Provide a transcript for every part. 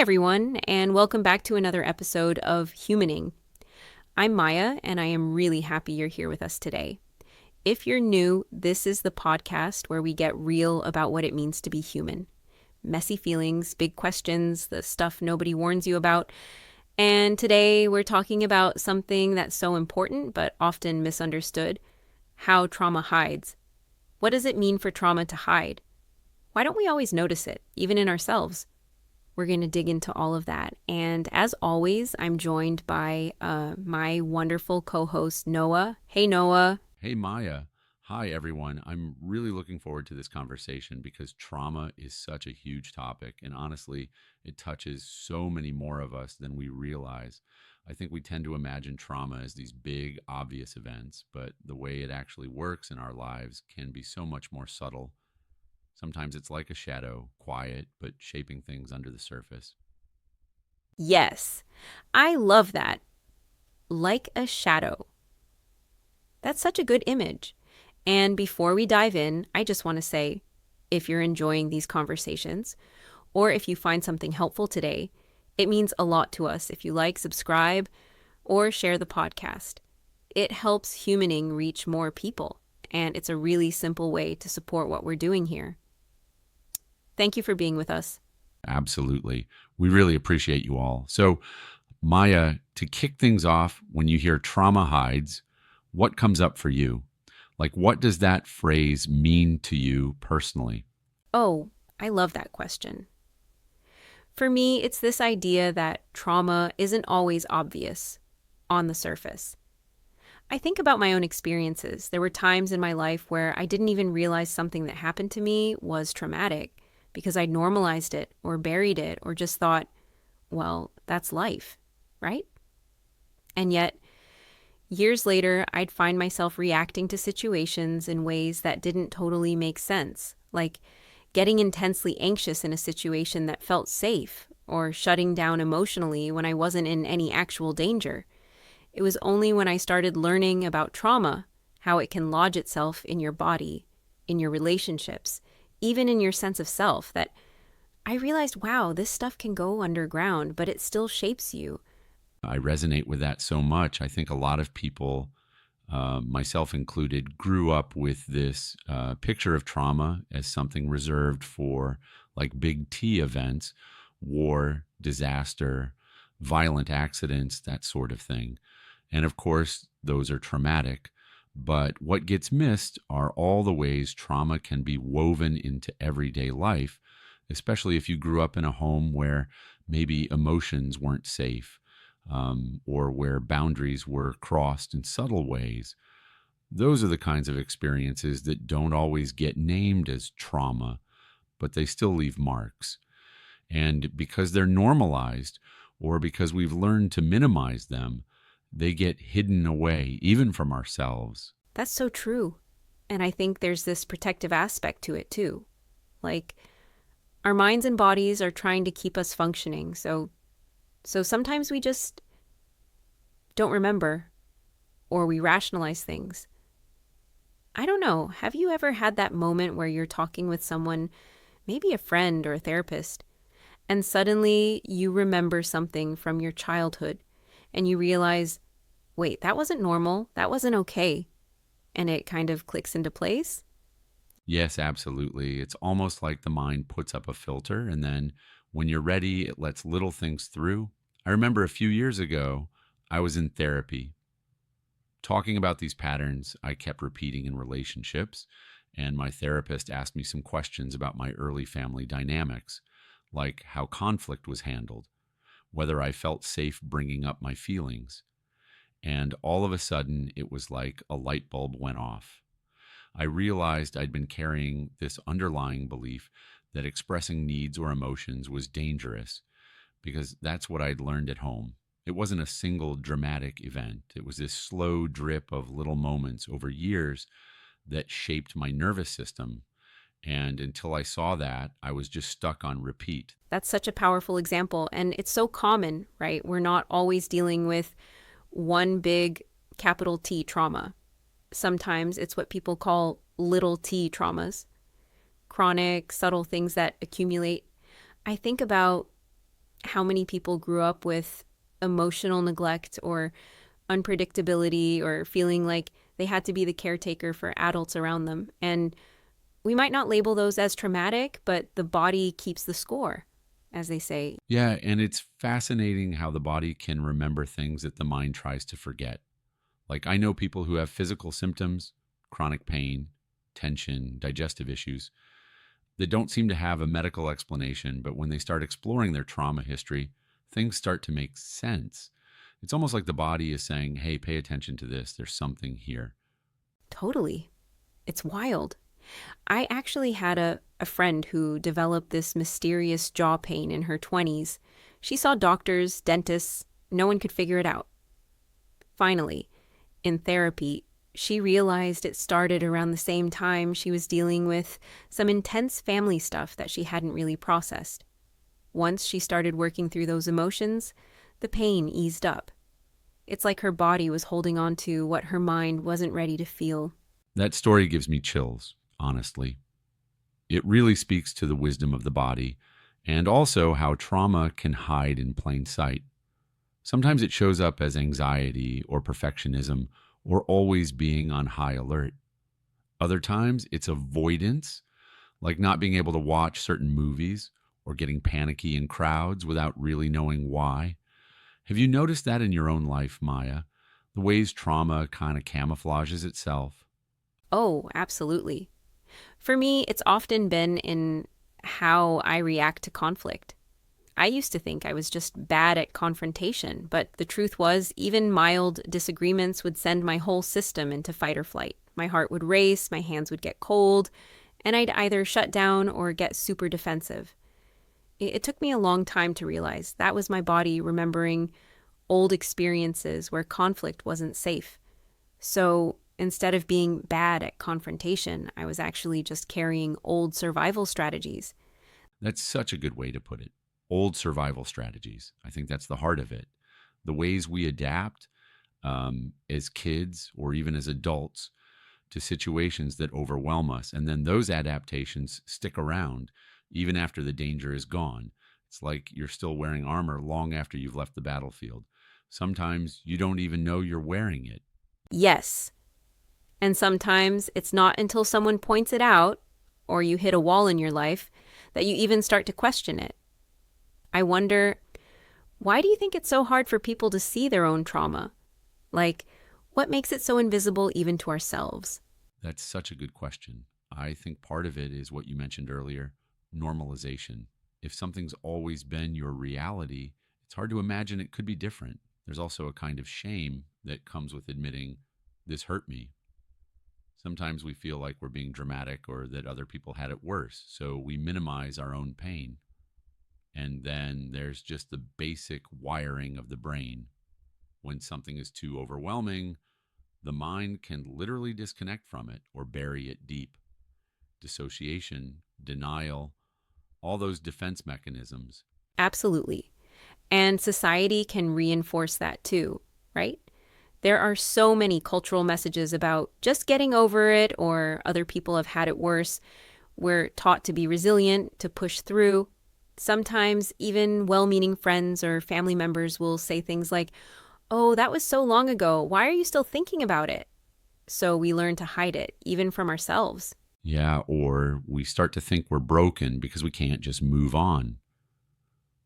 everyone, and welcome back to another episode of Humaning. I'm Maya, and I am really happy you're here with us today. If you're new, this is the podcast where we get real about what it means to be human. Messy feelings, big questions, the stuff nobody warns you about. And today we're talking about something that's so important but often misunderstood: how trauma hides. What does it mean for trauma to hide? Why don't we always notice it, even in ourselves? We're going to dig into all of that. And as always, I'm joined by my wonderful co-host, Noah. Hey, Noah. Hey, Maya. Hi, everyone. I'm really looking forward to this conversation because trauma is such a huge topic. And honestly, it touches so many more of us than we realize. I think we tend to imagine trauma as these big, obvious events, but the way it actually works in our lives can be so much more subtle. Sometimes it's like a shadow, quiet, but shaping things under the surface. Yes, I love that. Like a shadow. That's such a good image. And before we dive in, I just want to say, if you're enjoying these conversations, or if you find something helpful today, it means a lot to us if you like, subscribe, or share the podcast. It helps Humaning reach more people, and it's a really simple way to support what we're doing here. Thank you for being with us. Absolutely. We really appreciate you all. So, Maya, to kick things off, when you hear trauma hides, what comes up for you? Like, what does that phrase mean to you personally? Oh, I love that question. For me, it's this idea that trauma isn't always obvious on the surface. I think about my own experiences. There were times in my life where I didn't even realize something that happened to me was traumatic because I'd normalized it or buried it or just thought, well, that's life, right? And yet, years later, I'd find myself reacting to situations in ways that didn't totally make sense, like getting intensely anxious in a situation that felt safe, or shutting down emotionally when I wasn't in any actual danger. It was only when I started learning about trauma, how it can lodge itself in your body, in your relationships, even in your sense of self, that I realized, wow, this stuff can go underground, but it still shapes you. I resonate with that so much. I think a lot of people, myself included, grew up with this picture of trauma as something reserved for like big T events, war, disaster, violent accidents, that sort of thing. And of course, those are traumatic. But what gets missed are all the ways trauma can be woven into everyday life, especially if you grew up in a home where maybe emotions weren't safe, or where boundaries were crossed in subtle ways. Those are the kinds of experiences that don't always get named as trauma, but they still leave marks. And because they're normalized, or because we've learned to minimize them, they get hidden away, even from ourselves. That's so true. And I think there's this protective aspect to it too. Like, our minds and bodies are trying to keep us functioning, so sometimes we just don't remember, or we rationalize things. I don't know, have you ever had that moment where you're talking with someone, maybe a friend or a therapist, and suddenly you remember something from your childhood, and you realize, wait, that wasn't normal, that wasn't okay, and it kind of clicks into place? Yes, absolutely. It's almost like the mind puts up a filter, and then when you're ready, it lets little things through. I remember a few years ago, I was in therapy talking about these patterns I kept repeating in relationships, and my therapist asked me some questions about my early family dynamics, like how conflict was handled, whether I felt safe bringing up my feelings. And all of a sudden, it was like a light bulb went off. I realized I'd been carrying this underlying belief that expressing needs or emotions was dangerous, because that's what I'd learned at home. It wasn't a single dramatic event. It was this slow drip of little moments over years that shaped my nervous system. And until I saw that, I was just stuck on repeat. That's such a powerful example, and it's so common, right? We're not always dealing with one big capital T trauma. Sometimes it's what people call little t traumas, chronic, subtle things that accumulate. I think about how many people grew up with emotional neglect or unpredictability or feeling like they had to be the caretaker for adults around them. And we might not label those as traumatic, but the body keeps the score, as they say. Yeah, and it's fascinating how the body can remember things that the mind tries to forget. Like, I know people who have physical symptoms, chronic pain, tension, digestive issues, that don't seem to have a medical explanation, but when they start exploring their trauma history, things start to make sense. It's almost like the body is saying, hey, pay attention to this. There's something here. Totally. It's wild. I actually had a friend who developed this mysterious jaw pain in her 20s. She saw doctors, dentists, no one could figure it out. Finally, in therapy, she realized it started around the same time she was dealing with some intense family stuff that she hadn't really processed. Once she started working through those emotions, the pain eased up. It's like her body was holding on to what her mind wasn't ready to feel. That story gives me chills, honestly. It really speaks to the wisdom of the body and also how trauma can hide in plain sight. Sometimes it shows up as anxiety or perfectionism or always being on high alert. Other times it's avoidance, like not being able to watch certain movies or getting panicky in crowds without really knowing why. Have you noticed that in your own life, Maya? The ways trauma kind of camouflages itself? Oh, absolutely. For me, it's often been in how I react to conflict. I used to think I was just bad at confrontation, but the truth was, even mild disagreements would send my whole system into fight or flight. My heart would race, my hands would get cold, and I'd either shut down or get super defensive. It took me a long time to realize that was my body remembering old experiences where conflict wasn't safe. So instead of being bad at confrontation, I was actually just carrying old survival strategies. That's such a good way to put it. Old survival strategies. I think that's the heart of it. The ways we adapt as kids or even as adults to situations that overwhelm us. And then those adaptations stick around even after the danger is gone. It's like you're still wearing armor long after you've left the battlefield. Sometimes you don't even know you're wearing it. Yes. And sometimes it's not until someone points it out or you hit a wall in your life that you even start to question it. I wonder, why do you think it's so hard for people to see their own trauma? Like, what makes it so invisible even to ourselves? That's such a good question. I think part of it is what you mentioned earlier, normalization. If something's always been your reality, it's hard to imagine it could be different. There's also a kind of shame that comes with admitting, this hurt me. Sometimes we feel like we're being dramatic or that other people had it worse, so we minimize our own pain. And then there's just the basic wiring of the brain. When something is too overwhelming, the mind can literally disconnect from it or bury it deep. Dissociation, denial, all those defense mechanisms. Absolutely. And society can reinforce that too, right? There are so many cultural messages about just getting over it or other people have had it worse. We're taught to be resilient, to push through. Sometimes even well-meaning friends or family members will say things like, "Oh, that was so long ago. Why are you still thinking about it?" So we learn to hide it, even from ourselves. Yeah, or we start to think we're broken because we can't just move on.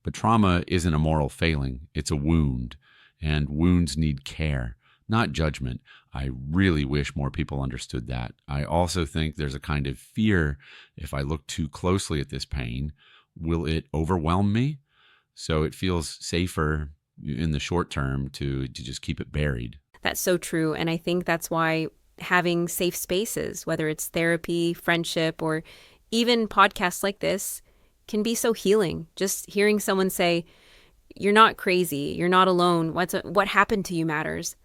But trauma isn't a moral failing, it's a wound, and wounds need care, not judgment. I really wish more people understood that. I also think there's a kind of fear if I look too closely at this pain, will it overwhelm me? So it feels safer in the short term to just keep it buried. That's so true. And I think that's why having safe spaces, whether it's therapy, friendship, or even podcasts like this, can be so healing. Just hearing someone say, "You're not crazy, you're not alone, what happened to you matters."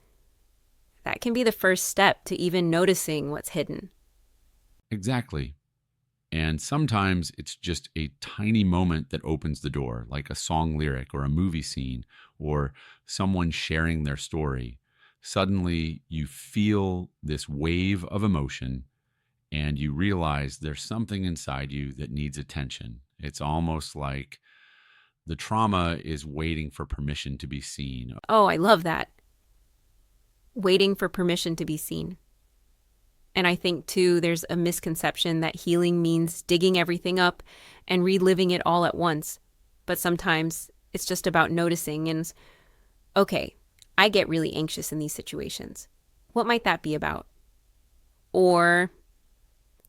That can be the first step to even noticing what's hidden. Exactly. And sometimes it's just a tiny moment that opens the door, like a song lyric or a movie scene or someone sharing their story. Suddenly you feel this wave of emotion and you realize there's something inside you that needs attention. It's almost like The trauma is waiting for permission to be seen. Oh, I love that. Waiting for permission to be seen. And I think, too, there's a misconception that healing means digging everything up and reliving it all at once. But sometimes it's just about noticing and, okay, I get really anxious in these situations. What might that be about? Or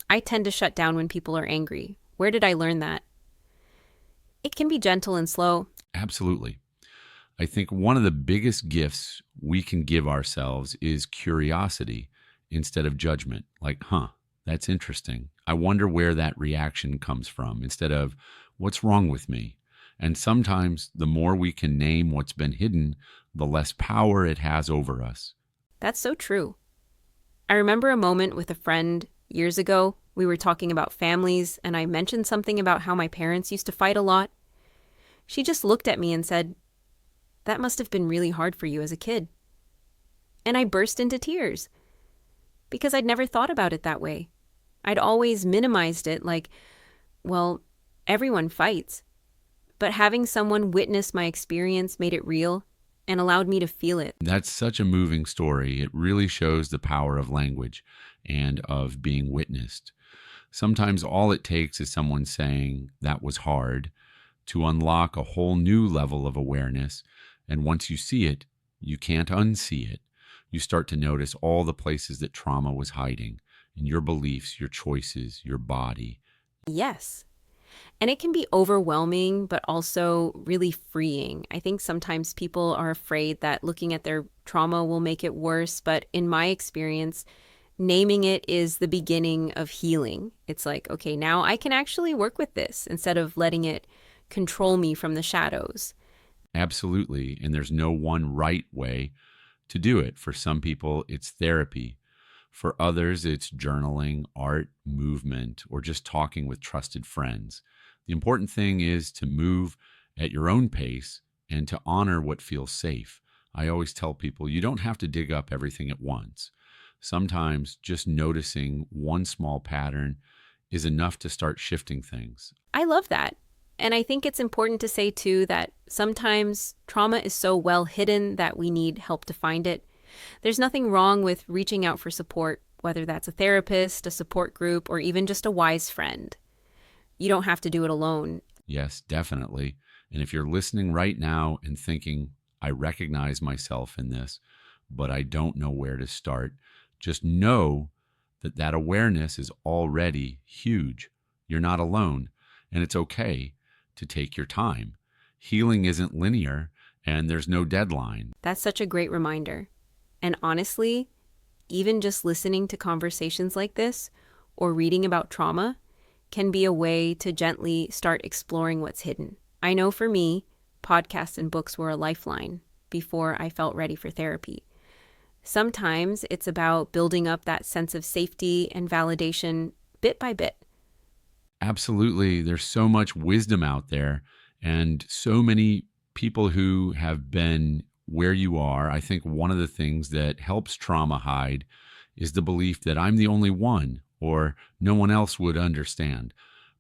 I tend to shut down when people are angry. Where did I learn that? It can be gentle and slow. Absolutely. I think one of the biggest gifts we can give ourselves is curiosity instead of judgment. Like, that's interesting. I wonder where that reaction comes from, instead of what's wrong with me. And sometimes the more we can name what's been hidden, the less power it has over us. That's so true. I remember a moment with a friend years ago. We were talking about families, and I mentioned something about how my parents used to fight a lot. She just looked at me and said, "That must have been really hard for you as a kid." And I burst into tears because I'd never thought about it that way. I'd always minimized it like, well, everyone fights. But having someone witness my experience made it real and allowed me to feel it. That's such a moving story. It really shows the power of language and of being witnessed. Sometimes all it takes is someone saying, "That was hard," to unlock a whole new level of awareness. And once you see it, you can't unsee it. You start to notice all the places that trauma was hiding in your beliefs, your choices, your body. Yes. And it can be overwhelming, but also really freeing. I think sometimes people are afraid that looking at their trauma will make it worse. But in my experience, naming it is the beginning of healing. It's like, okay, now I can actually work with this instead of letting it control me from the shadows. Absolutely. And there's no one right way to do it. For some people, it's therapy. For others, it's journaling, art, movement, or just talking with trusted friends. The important thing is to move at your own pace and to honor what feels safe. I always tell people you don't have to dig up everything at once. Sometimes just noticing one small pattern is enough to start shifting things. I love that. And I think it's important to say, too, that sometimes trauma is so well hidden that we need help to find it. There's nothing wrong with reaching out for support, whether that's a therapist, a support group, or even just a wise friend. You don't have to do it alone. Yes, definitely. And if you're listening right now and thinking, I recognize myself in this, but I don't know where to start, just know that that awareness is already huge. You're not alone, and it's okay to take your time. Healing isn't linear, and there's no deadline. That's such a great reminder. And honestly, even just listening to conversations like this or reading about trauma can be a way to gently start exploring what's hidden. I know for me, podcasts and books were a lifeline before I felt ready for therapy. Sometimes it's about building up that sense of safety and validation bit by bit. Absolutely. There's so much wisdom out there and so many people who have been where you are. I think one of the things that helps trauma hide is the belief that I'm the only one or no one else would understand.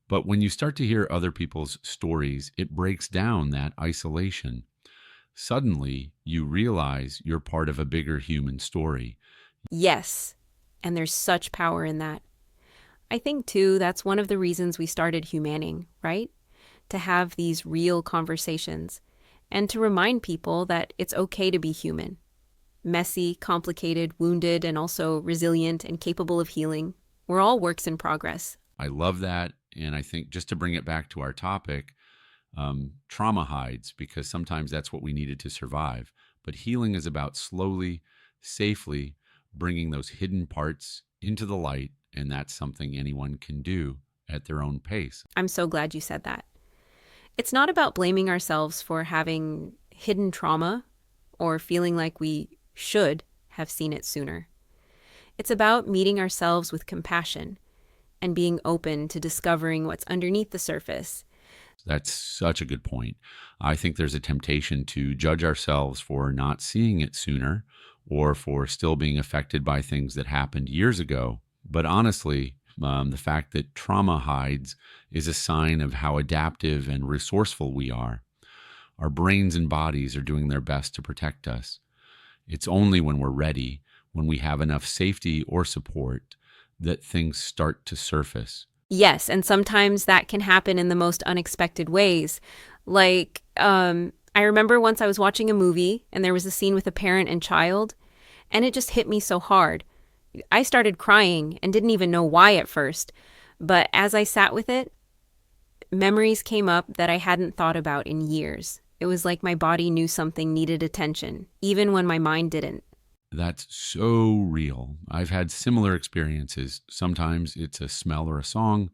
But when you start to hear other people's stories, it breaks down that isolation. Suddenly, you realize you're part of a bigger human story. Yes, and there's such power in that. I think, too, that's one of the reasons we started Humaning, right? To have these real conversations and to remind people that it's okay to be human. Messy, complicated, wounded, and also resilient and capable of healing. We're all works in progress. I love that. And I think just to bring it back to our topic, trauma hides because sometimes that's what we needed to survive. But healing is about slowly, safely bringing those hidden parts into the light. And that's something anyone can do at their own pace. I'm so glad you said that. It's not about blaming ourselves for having hidden trauma or feeling like we should have seen it sooner. It's about meeting ourselves with compassion and being open to discovering what's underneath the surface. That's such a good point. I think there's a temptation to judge ourselves for not seeing it sooner or for still being affected by things that happened years ago. But honestly, the fact that trauma hides is a sign of how adaptive and resourceful we are. Our brains and bodies are doing their best to protect us. It's only when we're ready, when we have enough safety or support, that things start to surface. Yes, and sometimes that can happen in the most unexpected ways. Like, I remember once I was watching a movie and there was a scene with a parent and child, and it just hit me so hard. I started crying and didn't even know why at first, but as I sat with it, memories came up that I hadn't thought about in years. It was like my body knew something needed attention, even when my mind didn't. That's so real. I've had similar experiences. Sometimes it's a smell or a song,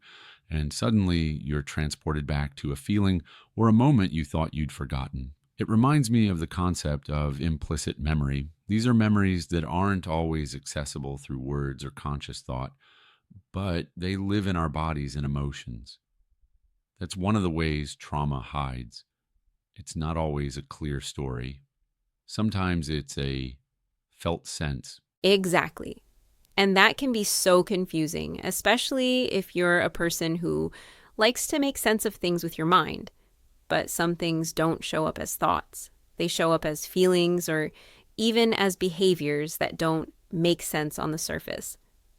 and suddenly you're transported back to a feeling or a moment you thought you'd forgotten. It reminds me of the concept of implicit memory. These are memories that aren't always accessible through words or conscious thought, but they live in our bodies and emotions. That's one of the ways trauma hides. It's not always a clear story. Sometimes it's a felt sense. Exactly. And that can be so confusing, especially if you're a person who likes to make sense of things with your mind. But some things don't show up as thoughts. They show up as feelings or even as behaviors that don't make sense on the surface.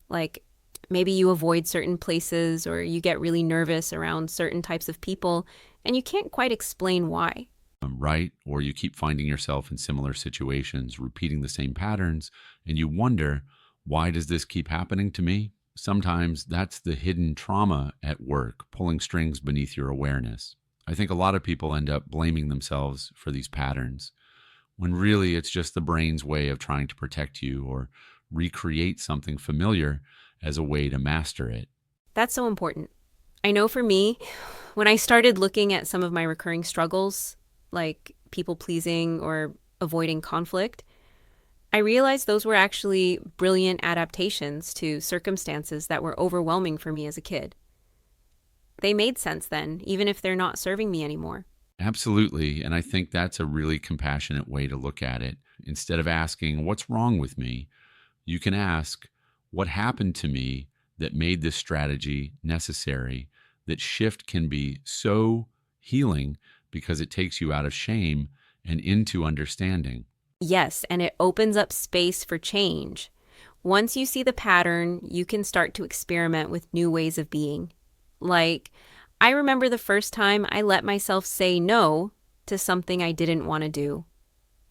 Like maybe you avoid certain places or you get really nervous around certain types of people and you can't quite explain why. Right? Or you keep finding yourself in similar situations, repeating the same patterns, and you wonder, why does this keep happening to me? Sometimes that's the hidden trauma at work, pulling strings beneath your awareness. I think a lot of people end up blaming themselves for these patterns, when really it's just the brain's way of trying to protect you or recreate something familiar as a way to master it. That's so important. I know for me, when I started looking at some of my recurring struggles, like people pleasing or avoiding conflict, I realized those were actually brilliant adaptations to circumstances that were overwhelming for me as a kid. They made sense then, even if they're not serving me anymore. Absolutely. And I think that's a really compassionate way to look at it. Instead of asking, what's wrong with me? You can ask, what happened to me that made this strategy necessary? That shift can be so healing because it takes you out of shame and into understanding. Yes, and it opens up space for change. Once you see the pattern, you can start to experiment with new ways of being. Like, I remember the first time I let myself say no to something I didn't want to do.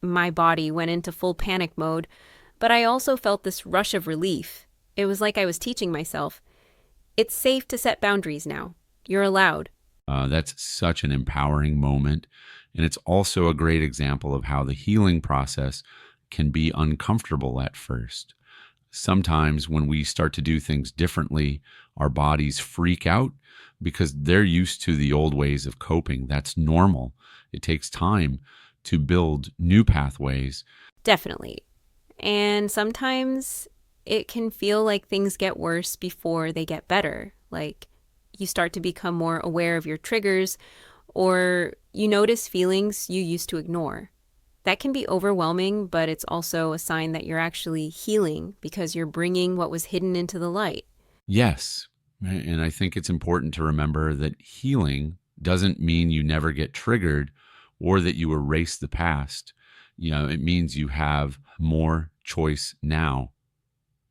My body went into full panic mode, but I also felt this rush of relief. It was like I was teaching myself, it's safe to set boundaries now. You're allowed. That's such an empowering moment. And it's also a great example of how the healing process can be uncomfortable at first. Sometimes when we start to do things differently, our bodies freak out because they're used to the old ways of coping. That's normal. It takes time to build new pathways. Definitely. And sometimes it can feel like things get worse before they get better. Like you start to become more aware of your triggers or you notice feelings you used to ignore. That can be overwhelming, but it's also a sign that you're actually healing because you're bringing what was hidden into the light. Yes. And I think it's important to remember that healing doesn't mean you never get triggered or that you erase the past. It means you have more choice now.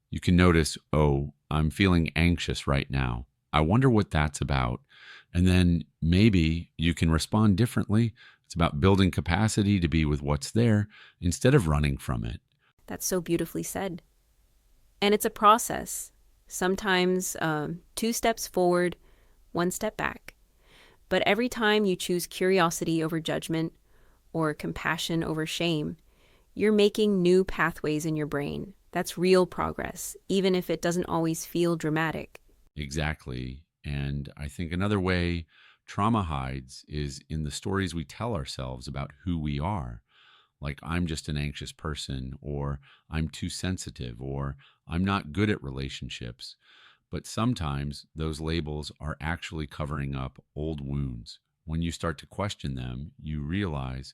You can notice, oh, I'm feeling anxious right now. I wonder what that's about. And then maybe you can respond differently. It's about building capacity to be with what's there instead of running from it. That's so beautifully said. And it's a process. Sometimes 2 steps forward, 1 step back. But every time you choose curiosity over judgment or compassion over shame, you're making new pathways in your brain. That's real progress, even if it doesn't always feel dramatic. Exactly. And I think another way trauma hides is in the stories we tell ourselves about who we are. Like, I'm just an anxious person, or I'm too sensitive, or I'm not good at relationships. But sometimes those labels are actually covering up old wounds. When you start to question them, you realize,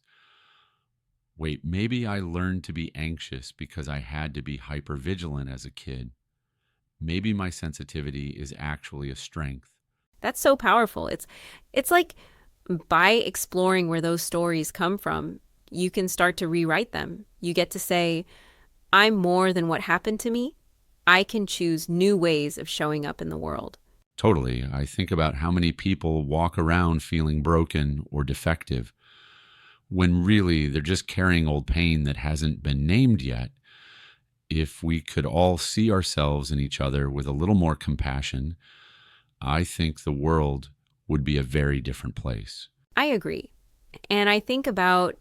wait, maybe I learned to be anxious because I had to be hypervigilant as a kid. Maybe my sensitivity is actually a strength. That's so powerful. It's like By exploring where those stories come from, you can start to rewrite them. You get to say, I'm more than what happened to me. I can choose new ways of showing up in the world. Totally. I think about how many people walk around feeling broken or defective when really they're just carrying old pain that hasn't been named yet. If we could all see ourselves in each other with a little more compassion, I think the world would be a very different place. I agree. And I think about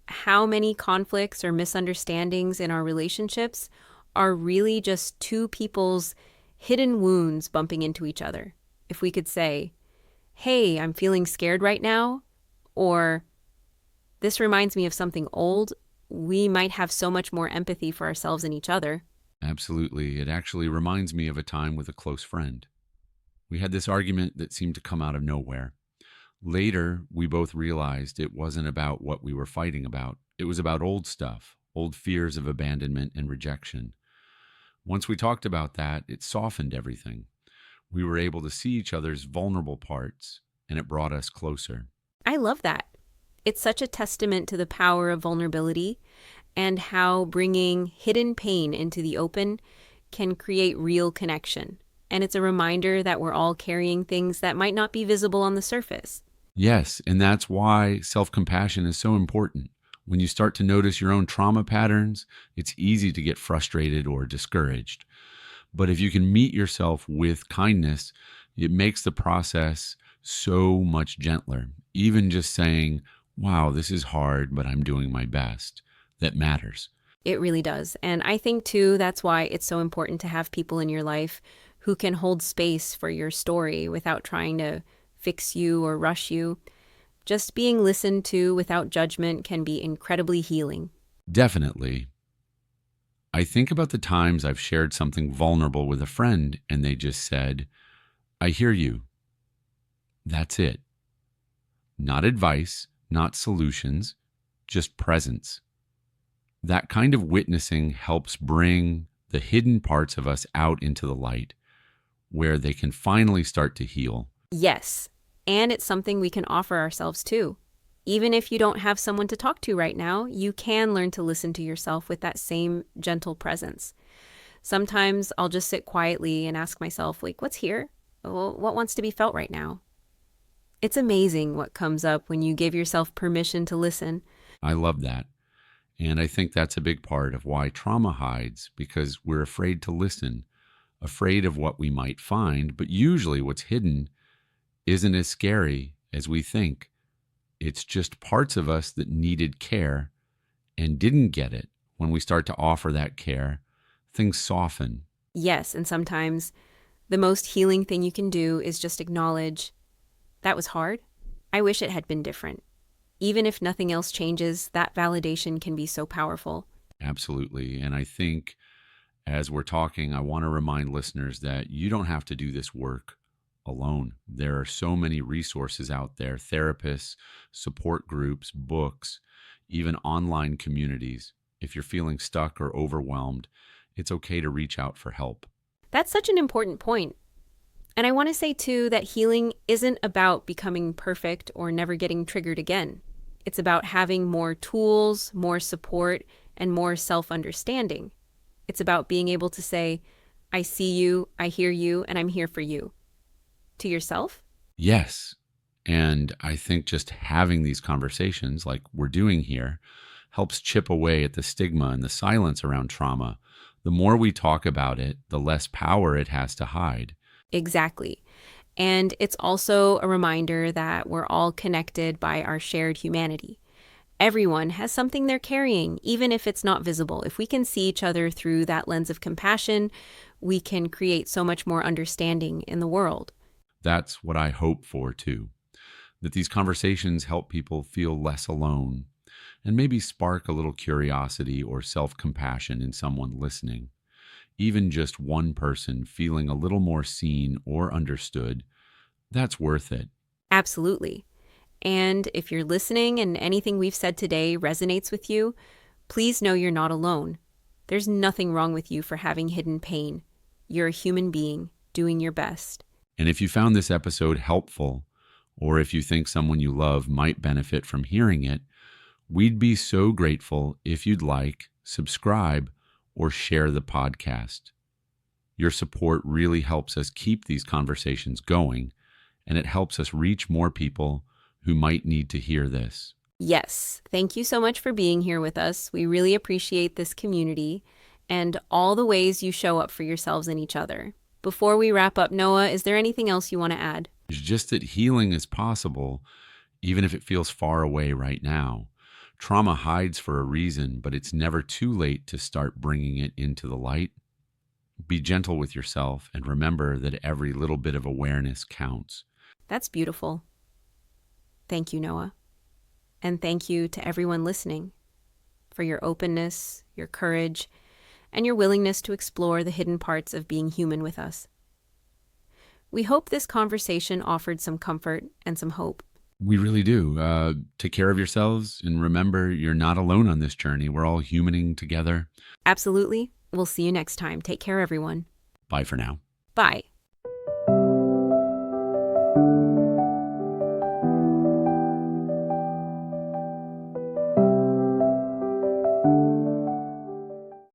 how many conflicts or misunderstandings in our relationships are really just two people's hidden wounds bumping into each other. If we could say, hey, I'm feeling scared right now, or this reminds me of something old, we might have so much more empathy for ourselves and each other. Absolutely. It actually reminds me of a time with a close friend. We had this argument that seemed to come out of nowhere. Later, we both realized it wasn't about what we were fighting about. It was about old stuff, old fears of abandonment and rejection. Once we talked about that, it softened everything. We were able to see each other's vulnerable parts, and it brought us closer. I love that. It's such a testament to the power of vulnerability and how bringing hidden pain into the open can create real connection. And it's a reminder that we're all carrying things that might not be visible on the surface. Yes, and that's why self-compassion is so important. When you start to notice your own trauma patterns, it's easy to get frustrated or discouraged. But if you can meet yourself with kindness, it makes the process so much gentler. Even just saying, wow, this is hard, but I'm doing my best. That matters. It really does. And I think, too, that's why it's so important to have people in your life who can hold space for your story without trying to fix you or rush you. Just being listened to without judgment can be incredibly healing. Definitely. I think about the times I've shared something vulnerable with a friend and they just said, I hear you. That's it. Not advice, not solutions, just presence. That kind of witnessing helps bring the hidden parts of us out into the light, where they can finally start to heal. Yes, and it's something we can offer ourselves too. Even if you don't have someone to talk to right now, you can learn to listen to yourself with that same gentle presence. Sometimes I'll just sit quietly and ask myself, what's here? What wants to be felt right now? It's amazing what comes up when you give yourself permission to listen. I love that. And I think that's a big part of why trauma hides, because we're afraid to listen, afraid of what we might find. But usually what's hidden isn't as scary as we think. It's just parts of us that needed care and didn't get it. When we start to offer that care, things soften. Yes, and sometimes the most healing thing you can do is just acknowledge, that was hard. I wish it had been different. Even if nothing else changes, that validation can be so powerful. Absolutely. And I think as we're talking, I want to remind listeners that you don't have to do this work alone. There are so many resources out there, therapists, support groups, books, even online communities. If you're feeling stuck or overwhelmed, it's okay to reach out for help. That's such an important point. And I want to say, too, that healing isn't about becoming perfect or never getting triggered again. It's about having more tools, more support, and more self-understanding. It's about being able to say, I see you, I hear you, and I'm here for you. To yourself? Yes. And I think just having these conversations like we're doing here helps chip away at the stigma and the silence around trauma. The more we talk about it, the less power it has to hide. Exactly. And it's also a reminder that we're all connected by our shared humanity. Everyone has something they're carrying, even if it's not visible. If we can see each other through that lens of compassion, we can create so much more understanding in the world. That's what I hope for, too. That these conversations help people feel less alone and maybe spark a little curiosity or self-compassion in someone listening. Even just one person feeling a little more seen or understood, that's worth it. Absolutely. And if you're listening and anything we've said today resonates with you, please know you're not alone. There's nothing wrong with you for having hidden pain. You're a human being doing your best. And if you found this episode helpful, or if you think someone you love might benefit from hearing it, we'd be so grateful if you'd like, subscribe, or share the podcast. Your support really helps us keep these conversations going, and it helps us reach more people who might need to hear this. Yes, thank you so much for being here with us. We really appreciate this community and all the ways you show up for yourselves and each other. Before we wrap up, Noah, is there anything else you want to add? It's just that healing is possible, even if it feels far away right now. Trauma hides for a reason, but it's never too late to start bringing it into the light. Be gentle with yourself and remember that every little bit of awareness counts. That's beautiful. Thank you, Noah. And thank you to everyone listening for your openness, your courage, and your willingness to explore the hidden parts of being human with us. We hope this conversation offered some comfort and some hope. We really do. Take care of yourselves and remember you're not alone on this journey. We're all humaning together. Absolutely. We'll see you next time. Take care, everyone. Bye for now. Bye.